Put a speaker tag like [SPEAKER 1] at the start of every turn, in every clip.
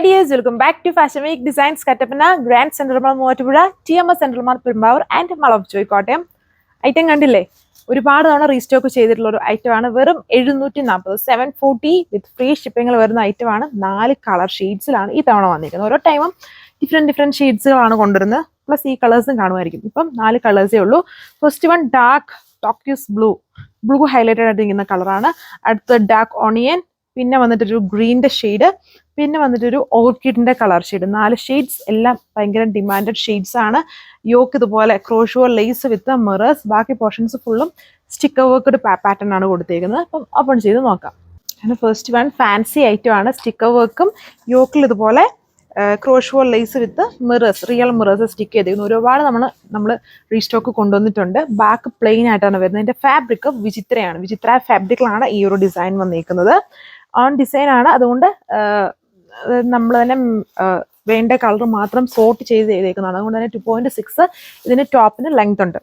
[SPEAKER 1] dears, welcome back to Fashion Week Designs Kattapana, Grand Central Mall Moovattupuzha, TMS Central Mall Perumbavoor and Malappuzha Kottayam. Item കണ്ടില്ലേ, ഒരുപാട് തവണ restock ചെയ്തിട്ടുള്ള ഒരു ഐറ്റമാണ്. വെറും 740 740 വിത്ത് ഫ്രീ ഷിപ്പിംഗിൽ വരുന്ന ഐറ്റമാണ്. 4 കളർ ഷെയ്ഡ്സിലാണ് ഈ തവണ വന്നിരിക്കുന്നത്. ഓരോ ടൈമും ഡിഫറെന്റ് ഷെയ്ഡ്സുകളാണ് കൊണ്ടുവരുന്നത്. പ്ലസ് ഈ കളേഴ്സും കാണുമായിരിക്കും. ഇപ്പം 4 കളേഴ്സേ ഉള്ളൂ. First one dark turquoise blue highlighted ആയിട്ടിരിക്കുന്ന കളറാണ്. അടുത്ത ഡാർക്ക് ഓണിയൻ, പിന്നെ വന്നിട്ടൊരു ഗ്രീനിന്റെ ഷെയ്ഡ്, പിന്നെ വന്നിട്ടൊരു ഓർക്കിഡിന്റെ കളർ ഷെയ്ഡ്. 4 ഷെയ്ഡ്സ് എല്ലാം ഭയങ്കര ഡിമാൻഡഡ് ഷെയ്ഡ്സ് ആണ്. യോക്ക് ഇതുപോലെ ക്രോഷോ ലേസ് വിത്ത് മിറേഴ്സ്. ബാക്കി പോർഷൻസ് ഫുള്ളും സ്റ്റിക്കർ വർക്ക്ഡ് പാറ്റേൺ ആണ് കൊടുത്തേക്കുന്നത്. അപ്പം ഓപ്പൺ ചെയ്ത് നോക്കാം. ഫസ്റ്റ് വൺ ഫാൻസി ഐറ്റം ആണ്. സ്റ്റിക്കർ വർക്കും യോക്കിൽ ഇതുപോലെ crochet lace with mirrors, real mirrors stick ചെയ്തിരിക്കുന്നു. ഒരുപാട് നമ്മൾ റീസ്റ്റോക്ക് കൊണ്ടുവന്നിട്ടുണ്ട്. ബാക്ക് പ്ലെയിൻ ആയിട്ടാണ് വരുന്നത്. ഇതിന്റെ ഫാബ്രിക് വിചിത്രയാണ്. വിചിത്ര ഫാബ്രിക്കിലാണ് ഈ ഒരു ഡിസൈൻ വന്നിരിക്കുന്നത്. ഓൺ ഡിസൈൻ ആണ്. അതുകൊണ്ട് നമ്മൾ തന്നെ വേണ്ട കളർ മാത്രം സോർട്ട് ചെയ്തേക്കുന്നതാണ്. അതുകൊണ്ട് തന്നെ 2.6 ഇതിന് ടോപ്പിന് ലെങ്ത് ഉണ്ട്.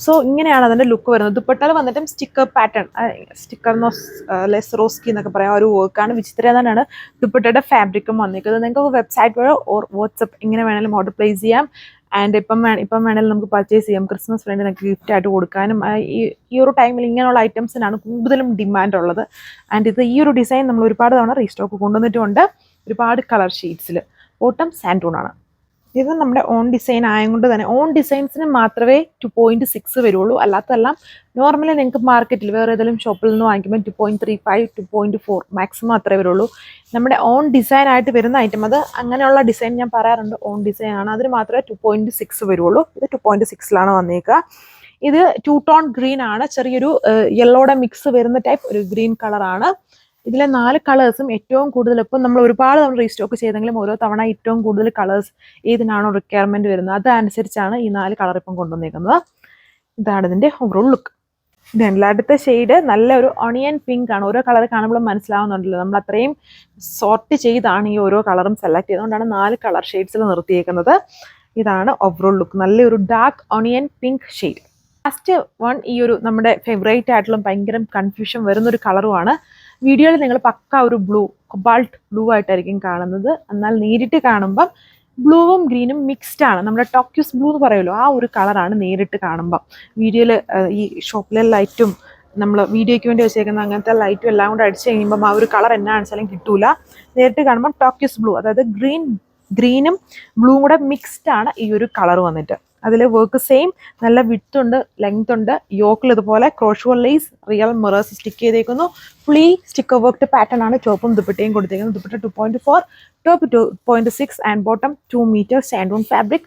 [SPEAKER 1] സോ ഇങ്ങനെയാണ് അതിന്റെ ലുക്ക് വരുന്നത്. ദുപ്പട്ടയിൽ വന്നിട്ടും സ്റ്റിക്കർ പാറ്റേൺ, ലെസ്റോസ്കി എന്നൊക്കെ പറയാം, ഒരു വർക്കാണ്. വിചിത്ര തന്നെയാണ് ദുപ്പട്ടയുടെ ഫാബ്രിക്കും വന്നിരിക്കുന്നത്. നിങ്ങൾക്ക് വെബ്സൈറ്റ് വഴി ഓർ വാട്സപ്പ് ഇങ്ങനെ വേണമെങ്കിലും ഓർഡർ പ്ലേസ് ചെയ്യാം. ആൻഡ് ഇപ്പം വേണമെങ്കിലും നമുക്ക് പർച്ചേസ് ചെയ്യാം. ക്രിസ്മസ് ഫ്രണ്ട് നിങ്ങൾക്ക് ഗിഫ്റ്റ് ആയിട്ട് കൊടുക്കാനും. ഈ ഒരു ടൈമിൽ ഇങ്ങനെയുള്ള ഐറ്റംസിനാണ് കൂടുതലും ഡിമാൻഡ് ഉള്ളത്. ആൻഡ് ഇത് ഈ ഒരു ഡിസൈൻ നമ്മൾ ഒരുപാട് തവണ റീസ്റ്റോക്ക് കൊണ്ടുവന്നിട്ടുണ്ട്. ഒരുപാട് കളർ ഷെയ്ഡ്സിൽ. ബോട്ടം സാൻഡൂൺ ആണ്. ഇത് നമ്മുടെ ഓൺ ഡിസൈൻ ആയതുകൊണ്ട് തന്നെ ഓൺ ഡിസൈൻസിന് മാത്രമേ 2.6 വരുള്ളൂ. അല്ലാത്തതെല്ലാം നോർമലി നിങ്ങൾക്ക് മാർക്കറ്റിൽ വേറെ ഏതെങ്കിലും ഷോപ്പിൽ നിന്ന് വാങ്ങിക്കുമ്പോൾ 2.35 2.4 മാക്സിമം അത്രേ വരുള്ളൂ. നമ്മുടെ ഓൺ ഡിസൈൻ ആയിട്ട് വരുന്ന ഐറ്റം, അത് അങ്ങനെയുള്ള ഡിസൈൻ ഞാൻ പറയാറുണ്ട്, ഓൺ ഡിസൈൻ ആണ്. അതിന് മാത്രമേ 2.6 വരുള്ളൂ. ഇത് 2.6ലാണ് വന്നേക്കുക. ഇത് 2 ടോൺ ഗ്രീൻ ആണ്. ചെറിയൊരു യെല്ലോയുടെ മിക്സ് വരുന്ന ടൈപ്പ് ഒരു ഗ്രീൻ കളറാണ്. ഇതിലെ 4 കളേഴ്സും ഏറ്റവും കൂടുതൽ, ഇപ്പം നമ്മൾ ഒരുപാട് തവണ റീസ്റ്റോക്ക് ചെയ്തെങ്കിലും ഓരോ തവണ ഏറ്റവും കൂടുതൽ കളേഴ്സ് ഏതിനാണോ റിക്വയർമെന്റ് വരുന്നത് അതനുസരിച്ചാണ് ഈ 4 കളർ ഇപ്പം കൊണ്ടുവന്നേക്കുന്നത്. ഇതാണ് ഇതിന്റെ ഓവറോൾ ലുക്ക്. ഇതല്ല അടുത്ത ഷെയ്ഡ് നല്ലൊരു ഓണിയൻ പിങ്ക് ആണ്. ഓരോ കളർ കാണുമ്പോൾ മനസ്സിലാവുന്നുണ്ടല്ലോ, നമ്മൾ അത്രയും സോർട്ട് ചെയ്താണ് ഈ ഓരോ കളറും സെലക്ട് ചെയ്തുകൊണ്ടാണ് 4 കളർ ഷെയ്ഡ്സിൽ നിർത്തിയേക്കുന്നത്. ഇതാണ് ഓവറോൾ ലുക്ക്. നല്ലൊരു dark onion pink shade. Last one ഈ ഒരു നമ്മുടെ ഫേവറേറ്റ് ആയിട്ടുള്ള ഭയങ്കര കൺഫ്യൂഷൻ വരുന്നൊരു കളറുമാണ്. വീഡിയോയിൽ നിങ്ങൾ പക്ക ഒരു കൊബാൾട്ട് ബ്ലൂ ആയിട്ടായിരിക്കും കാണുന്നത്. എന്നാൽ നേരിട്ട് കാണുമ്പം ബ്ലൂവും ഗ്രീനും മിക്സ്ഡ് ആണ്. നമ്മുടെ ടോക്യൂസ് ബ്ലൂ എന്ന് പറയുമല്ലോ, ആ ഒരു കളറാണ് നേരിട്ട് കാണുമ്പം. വീഡിയോയിൽ ഈ ഷോപ്പിലെ ലൈറ്റും നമ്മൾ വീഡിയോയ്ക്ക് വേണ്ടി വെച്ചേക്കുന്ന അങ്ങനത്തെ ലൈറ്റും എല്ലാം കൂടെ അടിച്ച് കഴിയുമ്പം ആ ഒരു കളർ എന്നാ വെച്ചാലും കിട്ടൂല. നേരിട്ട് കാണുമ്പം ടോക്യൂസ് ബ്ലൂ, അതായത് ഗ്രീനും ബ്ലൂവും കൂടെ മിക്സ്ഡ് ആണ് ഈ ഒരു കളർ വന്നിട്ട്. അതിൽ വർക്ക് സെയിം, നല്ല വിഡ്ത്ത് ഉണ്ട്, ലെങ്ത് ഉണ്ട്. യോക്കിൽ ഇതുപോലെ crochet lace real mirrors stick ചെയ്തേക്കുന്നു. ഫുള്ളി സ്റ്റിക്കർ വർക്ക്ഡ് പാറ്റേൺ ആണ് ടോപ്പും ദുപ്പട്ടയും കൊടുത്തേക്കുന്നത്. Dupatta 2.4, top 2.6 and bottom 2 metre സാൻഡൂൺ ഫാബ്രിക്.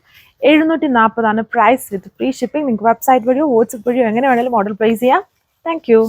[SPEAKER 1] 740 ആണ് പ്രൈസ് വിത്ത് ഫ്രീ ഷിപ്പിംഗ്. നിങ്ങൾക്ക് വെബ്സൈറ്റ് വഴിയോ വാട്സപ്പ് വഴിയോ എങ്ങനെ വേണമെങ്കിലും ഓർഡർ പ്ലേസ് ചെയ്യാം. Thank U.